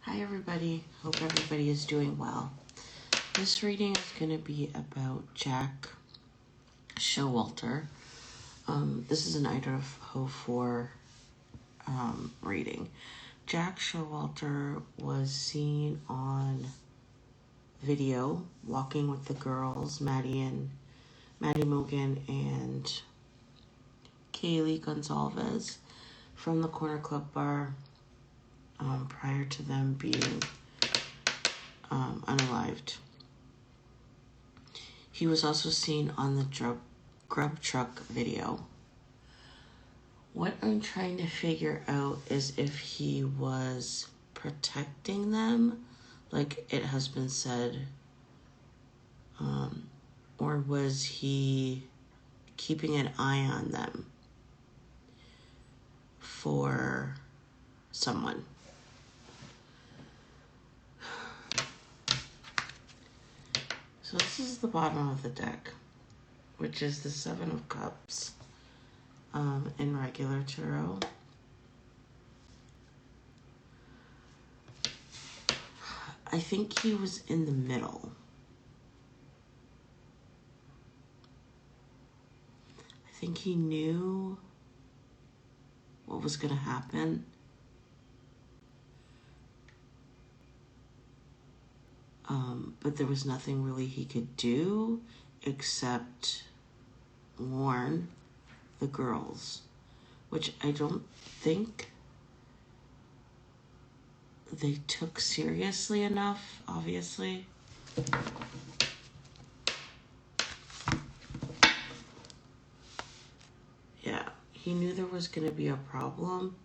Hi everybody, hope everybody is doing well. This reading is going to be about Jack Showalter. This is an Idaho 4 reading. Jack Showalter was seen on video walking with the girls, Maddie Mogan and Kaylee Gonzalez from the Corner Club bar prior to them being unalived. He was also seen on the grub truck video. What I'm trying to figure out is if he was protecting them, like it has been said, or was he keeping an eye on them for someone. So this is the bottom of the deck, which is the 7 of Cups in regular tarot. I think he was in the middle. I think he knew what was going to happen. But there was nothing really he could do except warn the girls, which I don't think they took seriously enough, obviously. Yeah, he knew there was going to be a problem,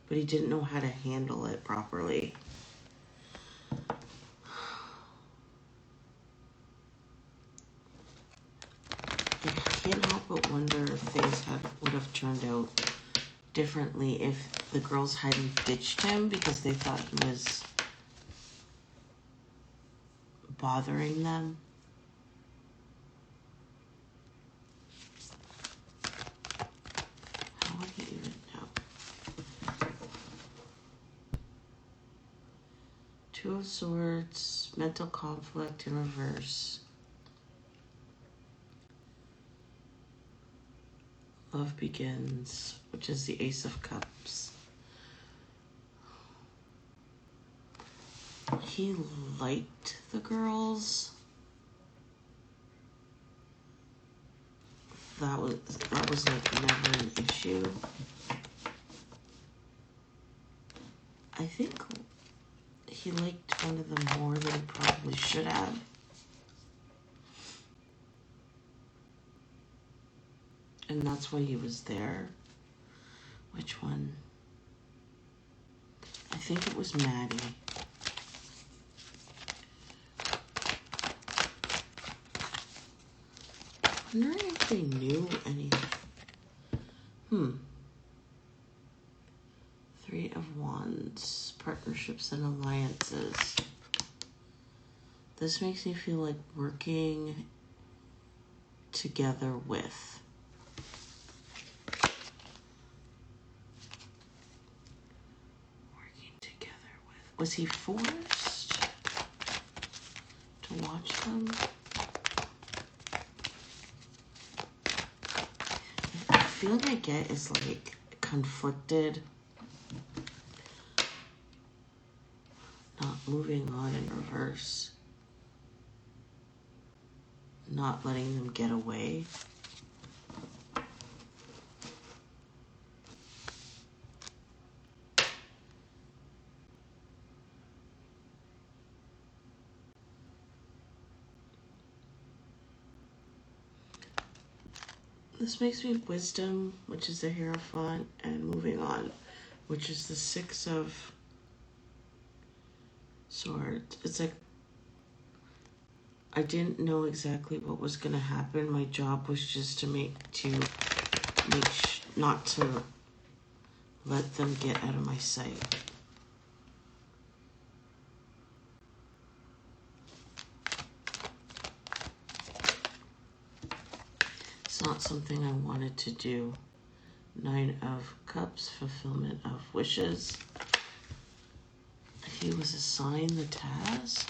but he didn't know how to handle it properly. I can't help but wonder if things would have turned out differently if the girls hadn't ditched him because they thought he was bothering them. How would he even know? 2 of Swords, mental conflict in reverse. Love begins, which is the Ace of Cups. He liked the girls. That was like never an issue. I think he liked one of them more than he probably should have. And that's why he was there. Which one? I think it was Maddie. I'm wondering if they knew anything. 3 of Wands, partnerships and alliances. This makes me feel like working together with. Was he forced to watch them? The feeling I get is like conflicted, not moving on in reverse, not letting them get away. This makes me Wisdom, which is the Hierophant, and moving on, which is the 6 of Swords. It's like I didn't know exactly what was going to happen. My job was just to not to let them get out of my sight. It's not something I wanted to do. 9 of Cups, fulfillment of wishes. he was assigned the task.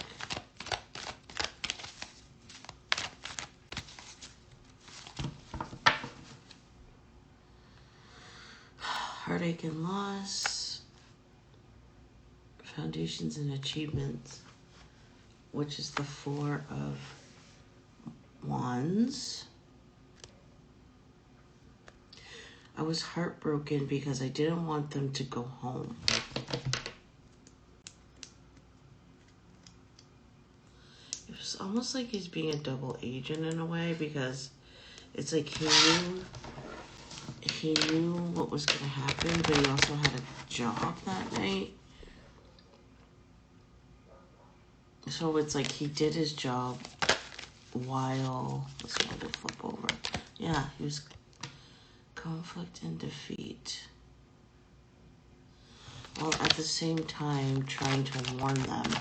Heartache and loss, foundations and achievements, which is the Four of Wands. I was heartbroken because I didn't want them to go home. It was almost like he's being a double agent in a way, because it's like he knew what was going to happen, but he also had a job that night. So it's like he did his job while, let's go to flip over. Yeah, he was conflict and defeat, while at the same time trying to warn them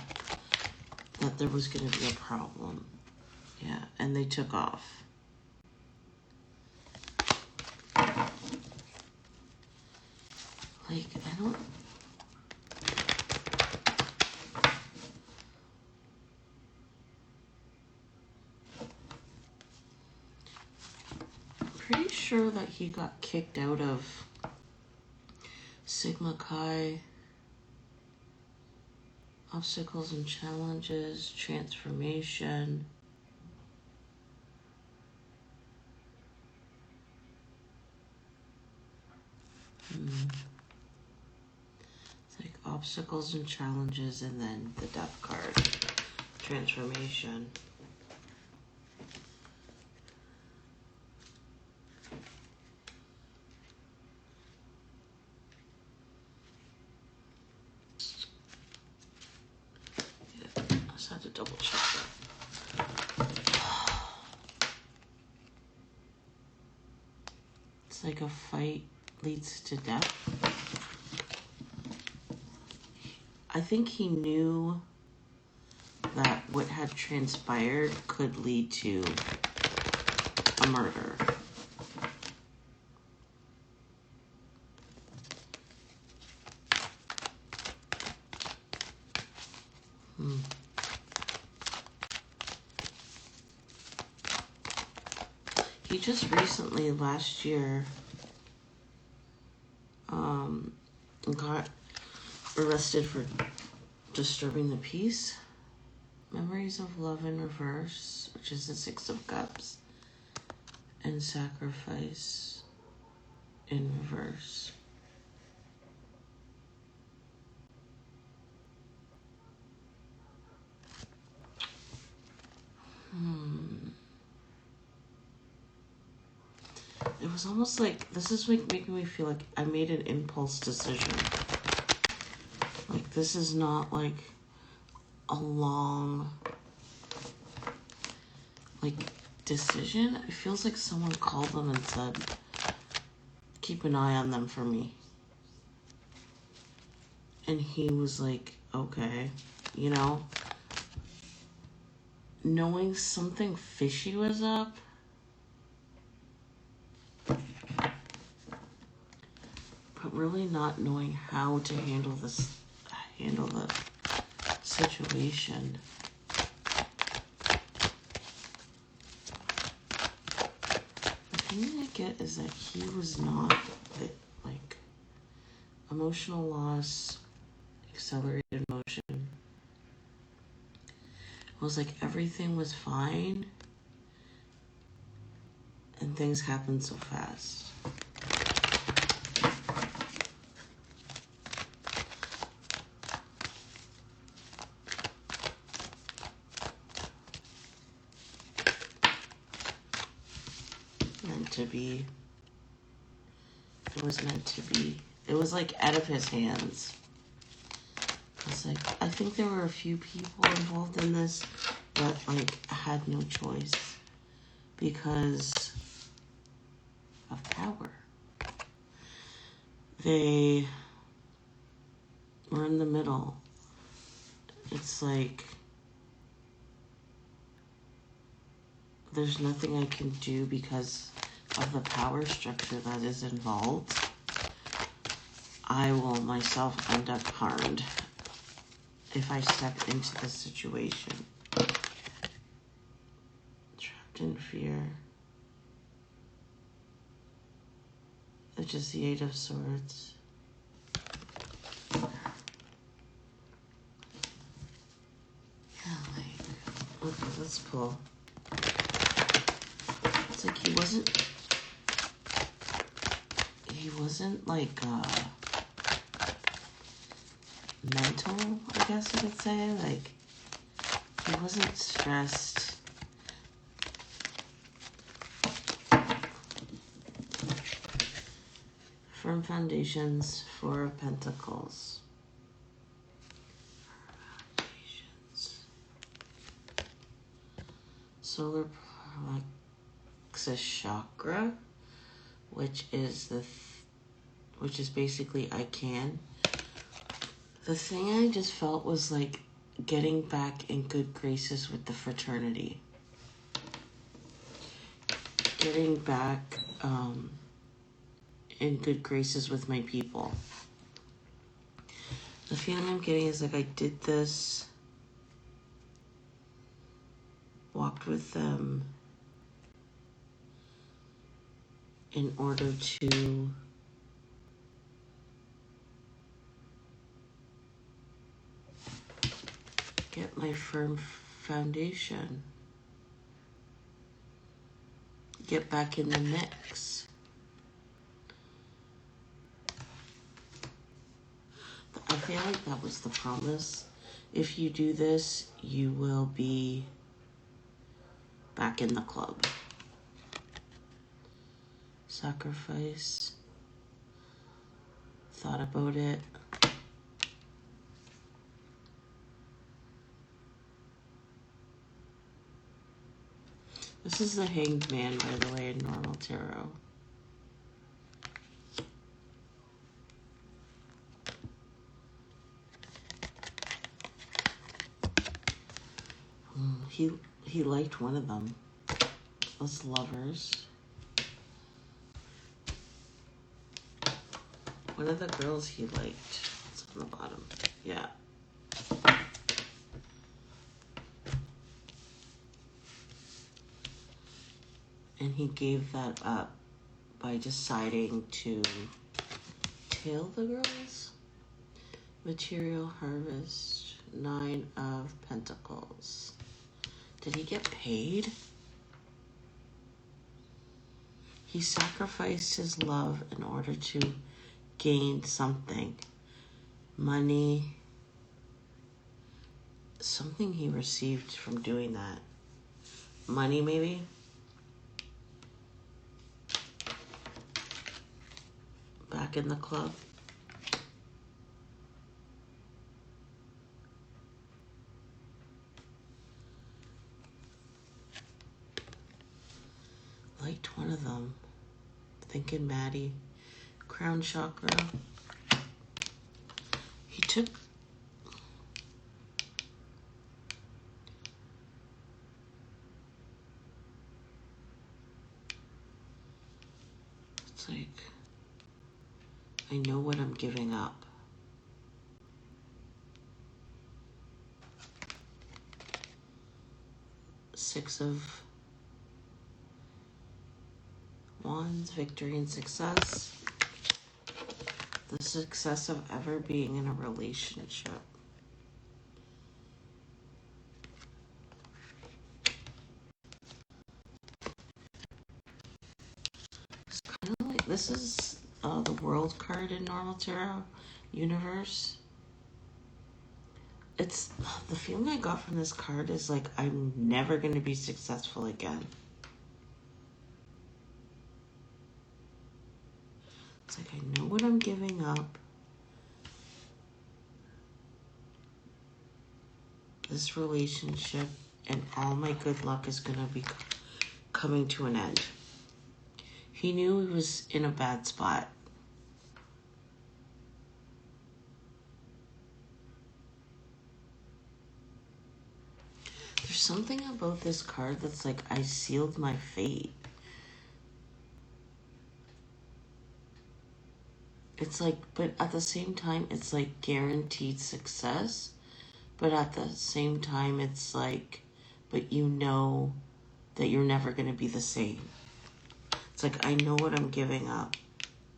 that there was going to be a problem. Yeah, and they took off. Like, I don't... I'm pretty sure that he got kicked out of Sigma Chi, obstacles and challenges, transformation. It's like obstacles and challenges, and then the death card, transformation. I just had to double check that. It's like a fight leads to death. I think he knew that what had transpired could lead to a murder. He just recently, last year, got arrested for disturbing the peace. Memories of love in reverse, which is the Six of Cups, and sacrifice in reverse. It was almost like, this is like making me feel like I made an impulse decision. Like, this is not like a long, like, decision. It feels like someone called them and said, keep an eye on them for me. And he was like, okay, you know, knowing something fishy was up. But really not knowing how to handle the situation. The thing I get is that he was not, like, emotional loss, accelerated motion. It was like everything was fine, and things happened so fast. Meant to be. It was meant to be. It was like out of his hands. It's like, I think there were a few people involved in this, but like I had no choice because of power. They were in the middle. It's like there's nothing I can do because of the power structure that is involved. I will myself end up harmed if I step into this situation. Trapped in fear. Which is the Eight of Swords. Yeah, like, okay, let's pull. It's like he wasn't like, mental, I guess you could say. Like, he wasn't stressed. Firm foundations, Four of Pentacles. Foundations. Solar plexus chakra, which is basically I can. The thing I just felt was like getting back in good graces with the fraternity. Getting back in good graces with my people. The feeling I'm getting is like I did this, walked with them in order to get my firm foundation. Get back in the mix. I feel like that was the promise. If you do this, you will be back in the club. Sacrifice. Thought about it. This is the Hanged Man, by the way, in normal tarot. He liked one of them. Us lovers. One of the girls he liked. It's on the bottom. Yeah. And he gave that up by deciding to tail the girls. Material harvest. 9 of Pentacles. Did he get paid? He sacrificed his love in order to gain something. Money. Something he received from doing that. Money, maybe? Back in the club. Liked one of them. Thinking Maddie. Crown chakra. He took... It's like... I know what I'm giving up. Six of Wands, victory and success. The success of ever being in a relationship. It's kind of like, this is the World card in normal tarot universe. It's the feeling I got from this card is like I'm never going to be successful again. It's like I know what I'm giving up. This relationship and all my good luck is going to be coming to an end. He knew he was in a bad spot. There's something about this card that's like I sealed my fate. It's like, but at the same time, it's like guaranteed success, But at the same time, it's like, but you know that you're never going to be the same. It's like, I know what I'm giving up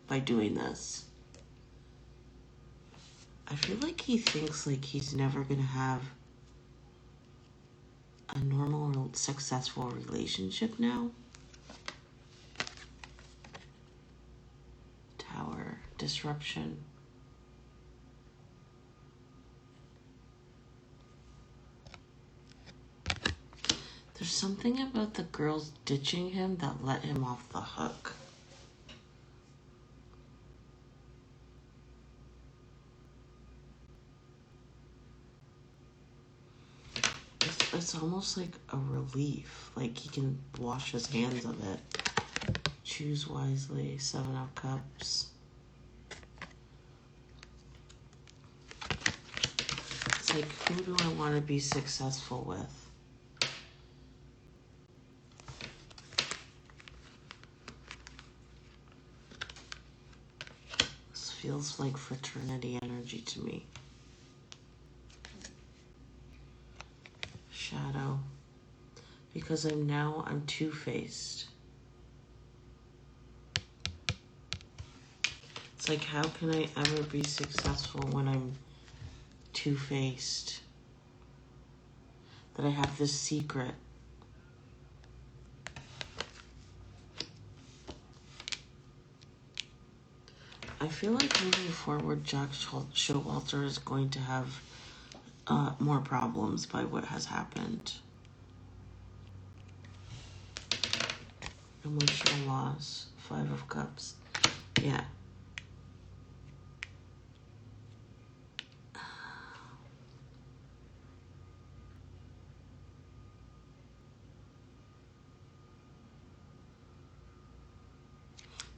by doing this. I feel like he thinks like he's never going to have a normal, successful relationship now. Tower, disruption. There's something about the girls ditching him that let him off the hook. It's almost like a relief. Like he can wash his hands of it. Choose wisely. 7 of Cups. It's like, who do I want to be successful with? This feels like fraternity energy to me. Shadow. Because I'm two-faced. It's like, how can I ever be successful when I'm two-faced? That I have this secret. I feel like moving forward, Jack Showalter is going to have more problems by what has happened. Emotional loss. 5 of Cups. Yeah.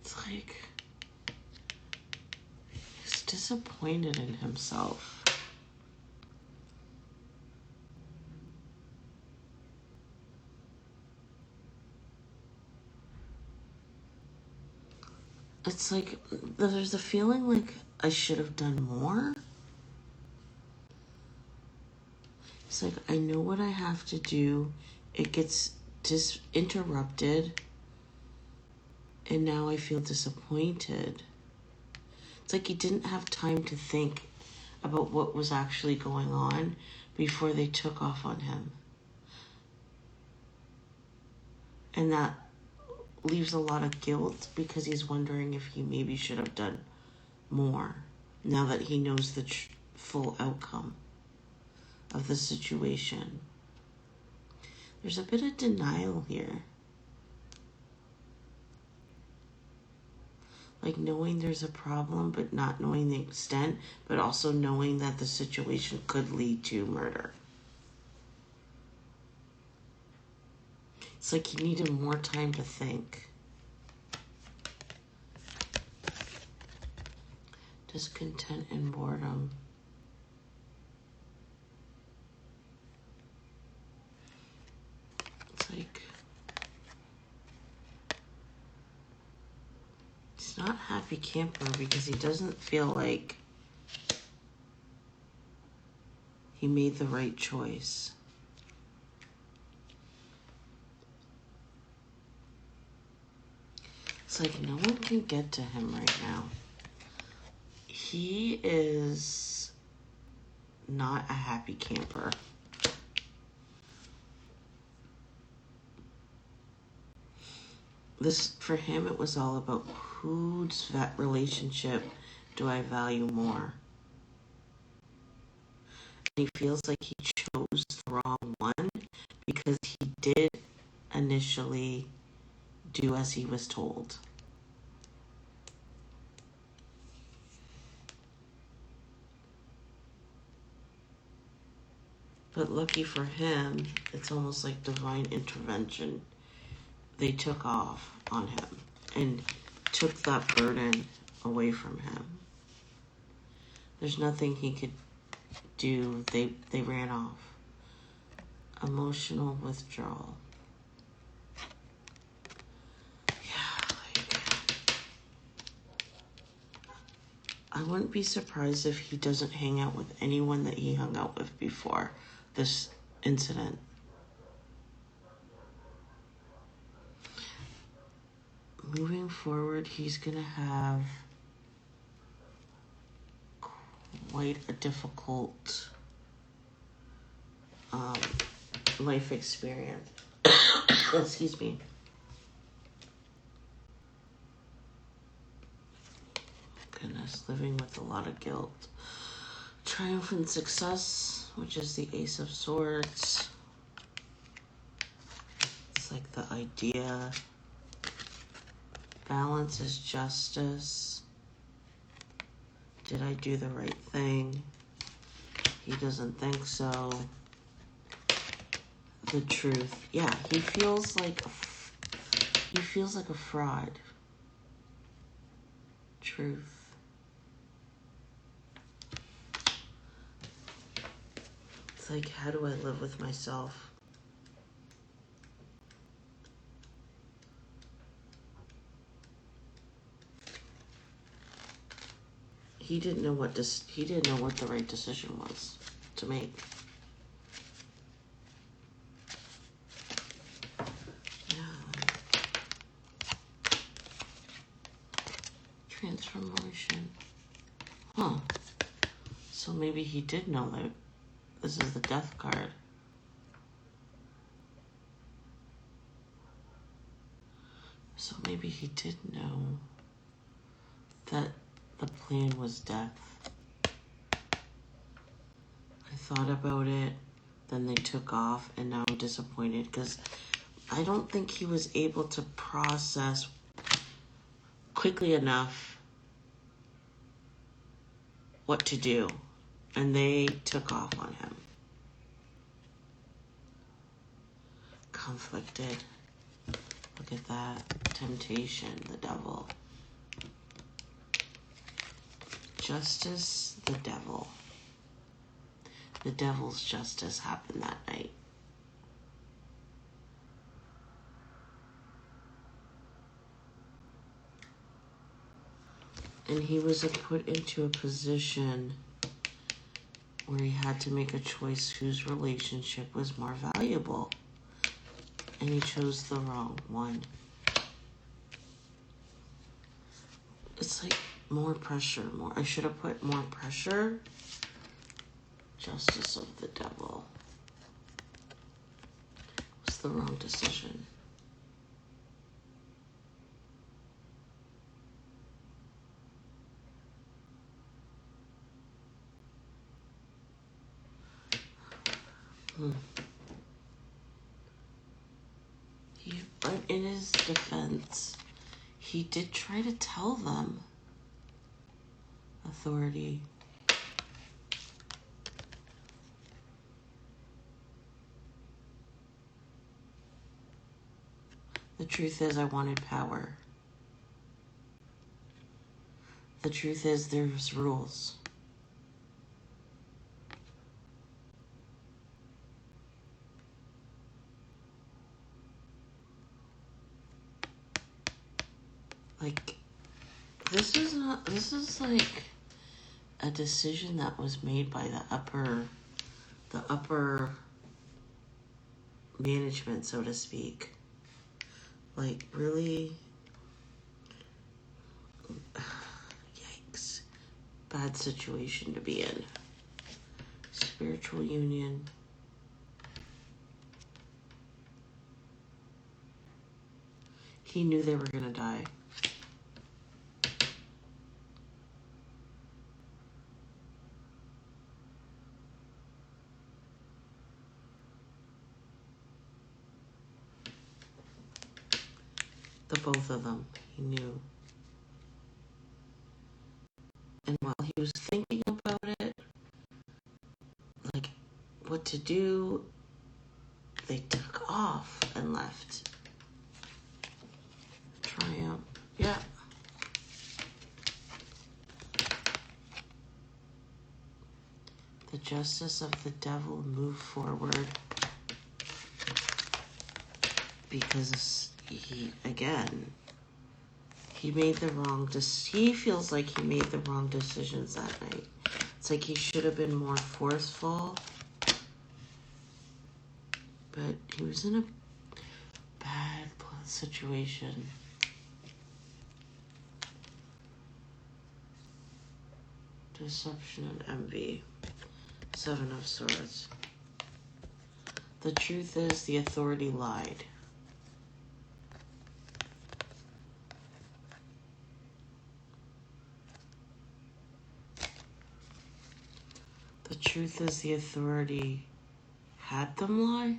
It's like he's disappointed in himself. It's like there's a feeling like I should have done more. It's like, I know what I have to do. It gets interrupted. And now I feel disappointed. It's like he didn't have time to think about what was actually going on before they took off on him. And that leaves a lot of guilt because he's wondering if he maybe should have done more now that he knows the full outcome of the situation. There's a bit of denial here. Like knowing there's a problem, but not knowing the extent, but also knowing that the situation could lead to murder. It's like he needed more time to think. Discontent and boredom. It's like he's not happy camper because he doesn't feel like he made the right choice. It's like no one can get to him right now. He is not a happy camper. This, for him, it was all about whose relationship do I value more. And he feels like he chose the wrong one because he did initially do as he was told. But lucky for him, it's almost like divine intervention. They took off on him and took that burden away from him. There's nothing he could do. They ran off. Emotional withdrawal. Yeah, like I wouldn't be surprised if he doesn't hang out with anyone that he hung out with before this incident. Moving forward, he's going to have quite a difficult life experience. Excuse me. Goodness, living with a lot of guilt. Triumphant success, which is the Ace of Swords. It's like the idea. Balance is justice. Did I do the right thing? He doesn't think so. The truth. Yeah, he feels like a fraud. Truth. It's like, how do I live with myself? He didn't know what the right decision was to make. Transformation. Huh. So maybe he did know that this is the death card. So maybe he did know that the plan was death. I thought about it, then they took off, and now I'm disappointed because I don't think he was able to process quickly enough what to do, and they took off on him. Conflicted. Look at that. Temptation, the devil. Justice, the devil. The devil's justice happened that night. And he was put into a position where he had to make a choice whose relationship was more valuable. And he chose the wrong one. It's like more pressure. I should have put more pressure. Justice of the devil. It was the wrong decision. In his defense, he did try to tell them. Authority. The truth is, I wanted power. The truth is, there's rules. Like, this is like a decision that was made by the upper management, so to speak. Like, really, yikes. Bad situation to be in. Spiritual union. He knew they were gonna die. The both of them, he knew. And while he was thinking about it, like what to do, they took off and left. Triumph. Yeah. The justice of the devil moved forward because he, again, He made the wrong he feels like he made the wrong decisions that night. It's like he should have been more forceful. But he was in a bad situation. Deception and envy. 7 of Swords. The truth is, the authority lied. The truth is, the authority had them lie.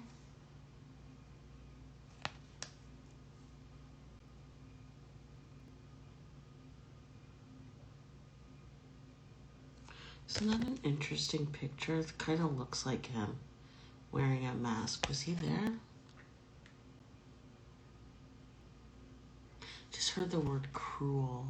Isn't that an interesting picture? It kind of looks like him wearing a mask. Was he there? Just heard the word cruel.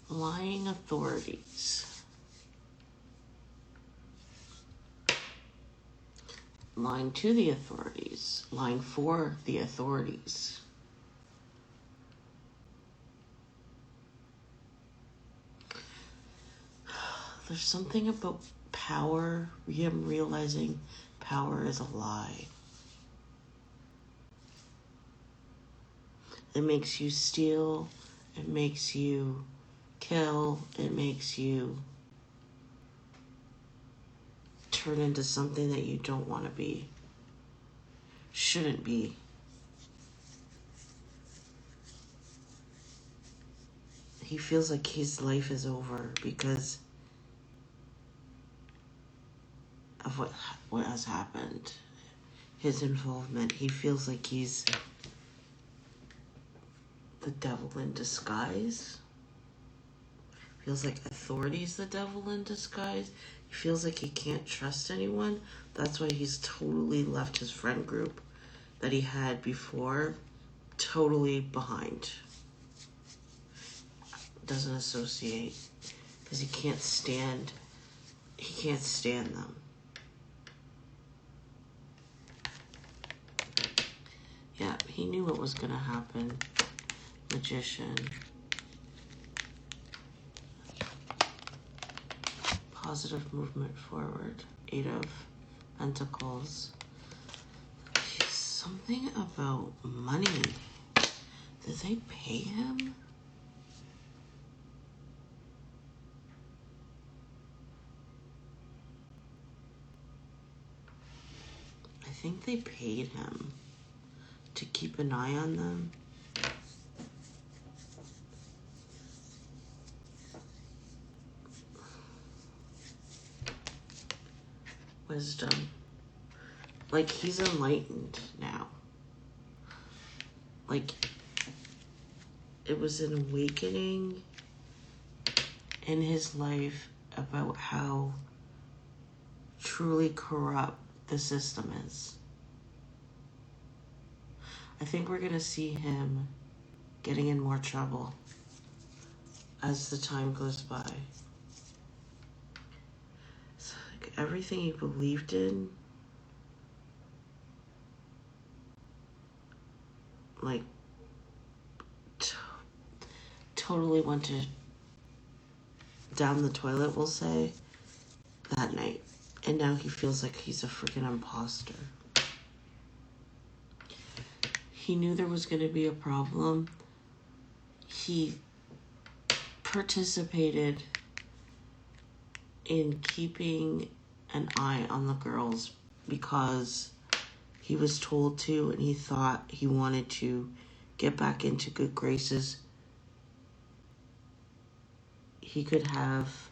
Lying authorities. Lying to the authorities. Lying for the authorities. There's something about power, him realizing power is a lie. It makes you steal, it makes you kill, it makes you turn into something that you don't want to be, shouldn't be. He feels like his life is over because of what has happened, his involvement. He feels like he's the devil in disguise. Feels like authority's the devil in disguise. He feels like he can't trust anyone. That's why he's totally left his friend group that he had before totally behind. Doesn't associate because he can't stand them. Yeah, he knew what was going to happen. Magician. Positive movement forward. 8 of Pentacles. Something about money. Did they pay him? I think they paid him to keep an eye on them. Wisdom. Like, he's enlightened now. Like, it was an awakening in his life about how truly corrupt the system is. I think we're going to see him getting in more trouble as the time goes by. It's like everything he believed in, like, totally went down the toilet, we'll say, that night. And now he feels like he's a freaking imposter. He knew there was going to be a problem. He participated in keeping an eye on the girls because he was told to, and he thought he wanted to get back into good graces. He could have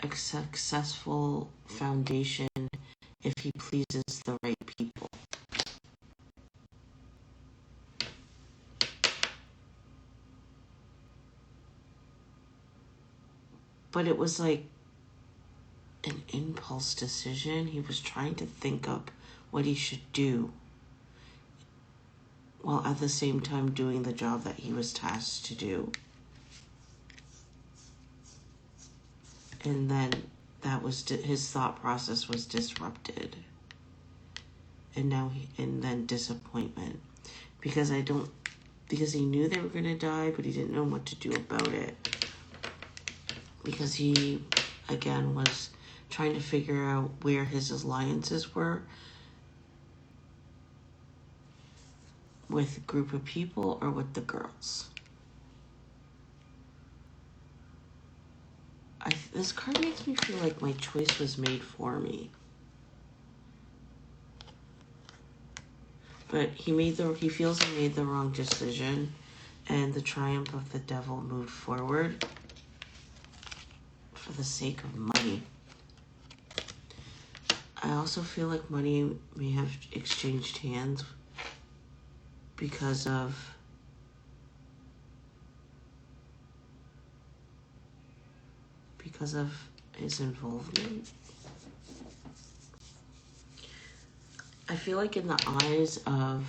a successful foundation if he pleases the right people. But it was like an impulse decision. He was trying to think up what he should do, while at the same time doing the job that he was tasked to do. And then his thought process was disrupted. And then disappointment. Because he knew they were going to die, but he didn't know what to do about it. Because he, again, was trying to figure out where his alliances were with a group of people or with the girls. This card makes me feel like my choice was made for me. But he feels he made the wrong decision, and the triumph of the devil moved forward for the sake of money. I also feel like money may have exchanged hands because of his involvement. I feel like in the eyes of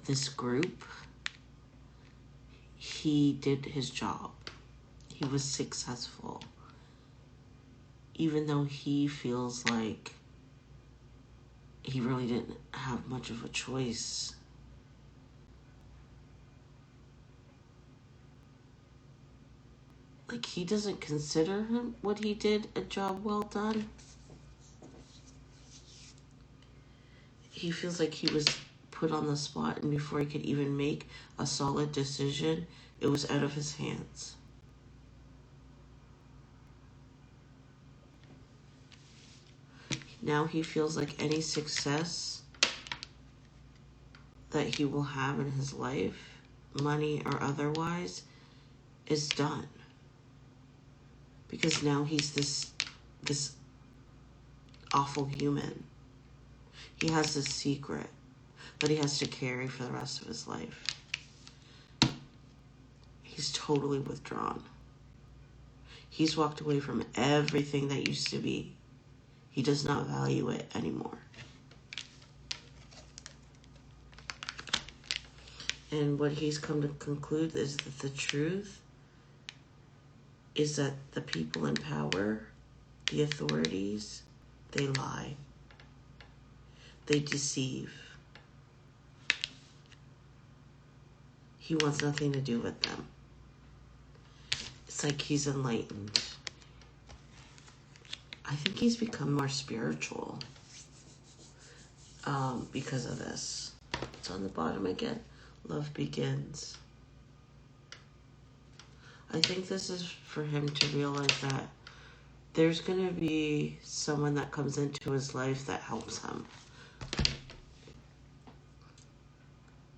this group, he did his job. He was successful. Even though he feels like he really didn't have much of a choice. Like, he doesn't consider what he did a job well done. He feels like he was put on the spot, and before he could even make a solid decision, it was out of his hands. Now he feels like any success that he will have in his life, money or otherwise, is done. Because now he's this awful human. He has this secret that he has to carry for the rest of his life. He's totally withdrawn. He's walked away from everything that used to be. He does not value it anymore. And what he's come to conclude is that the truth is that the people in power, the authorities, they lie. They deceive. He wants nothing to do with them. It's like he's enlightened. I think he's become more spiritual because of this. It's on the bottom again. Love begins. I think this is for him to realize that there's going to be someone that comes into his life that helps him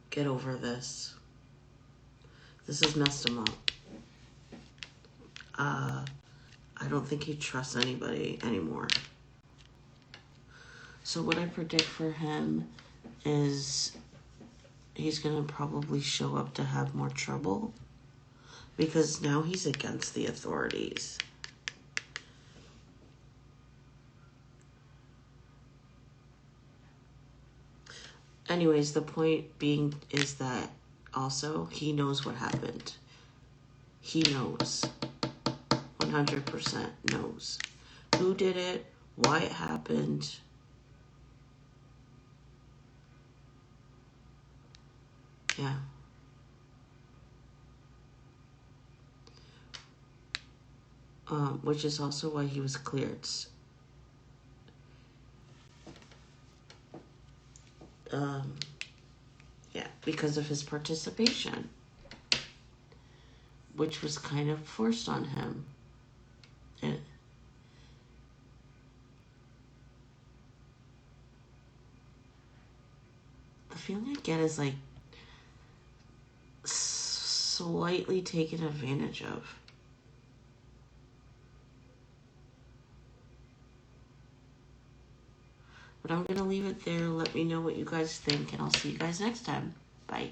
get over this. This has messed him up. I don't think he trusts anybody anymore. So what I predict for him is he's going to probably show up to have more trouble because now he's against the authorities. Anyways, the point being is that also he knows what happened. He knows. 100% knows who did it, why it happened. Yeah. Which is also why he was cleared. Yeah, because of his participation, which was kind of forced on him. The feeling I get is like slightly taken advantage of. But I'm going to leave it there. Let me know what you guys think, and I'll see you guys next time. Bye.